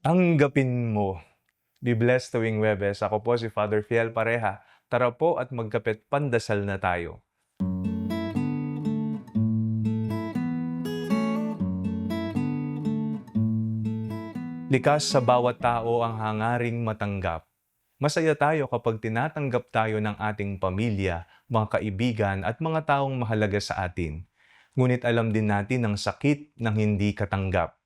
Tanggapin mo. Be blessed tuwing Webes. Ako po si Father Fiel Pareha. Tara po at magkapit pandasal na tayo. Likas sa bawat tao ang hangaring matanggap. Masaya tayo kapag tinatanggap tayo ng ating pamilya, mga kaibigan at mga taong mahalaga sa atin. Ngunit alam din natin ang sakit ng hindi katanggap.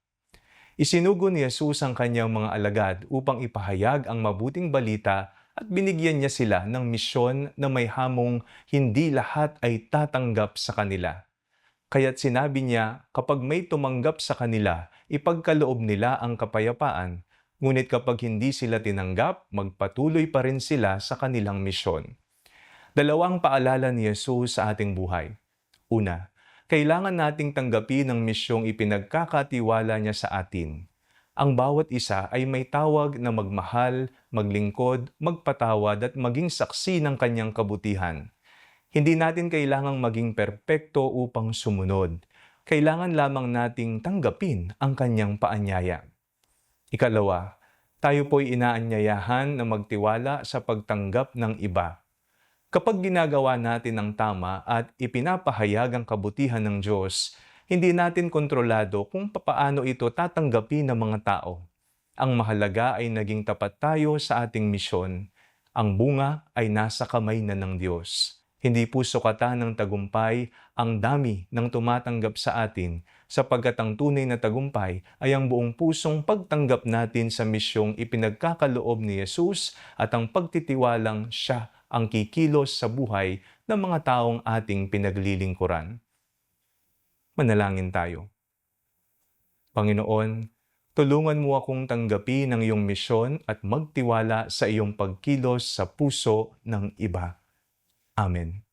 Isinugo ni Jesus ang kanyang mga alagad upang ipahayag ang mabuting balita at binigyan niya sila ng misyon na may hamong hindi lahat ay tatanggap sa kanila. Kaya't sinabi niya, kapag may tumanggap sa kanila, ipagkaloob nila ang kapayapaan. Ngunit kapag hindi sila tinanggap, magpatuloy pa rin sila sa kanilang misyon. Dalawang paalala ni Jesus sa ating buhay. Una, kailangan nating tanggapin ang misyong ipinagkakatiwala niya sa atin. Ang bawat isa ay may tawag na magmahal, maglingkod, magpatawad at maging saksi ng kanyang kabutihan. Hindi natin kailangang maging perpekto upang sumunod. Kailangan lamang nating tanggapin ang kanyang paanyaya. Ikalawa, tayo po'y inaanyayahan na magtiwala sa pagtanggap ng iba. Kapag ginagawa natin ang tama at ipinapahayag ang kabutihan ng Diyos, hindi natin kontrolado kung papaano ito tatanggapin ng mga tao. Ang mahalaga ay naging tapat tayo sa ating misyon. Ang bunga ay nasa kamay na ng Diyos. Hindi po sukatan ng tagumpay ang dami ng tumatanggap sa atin, sapagkat ang tunay na tagumpay ay ang buong pusong pagtanggap natin sa misyong ipinagkakaloob ni Jesus at ang pagtitiwalang siya ang kikilos sa buhay ng mga taong ating pinaglilingkuran. Manalangin tayo. Panginoon, tulungan mo akong tanggapin ang iyong misyon at magtiwala sa iyong pagkilos sa puso ng iba. Amen.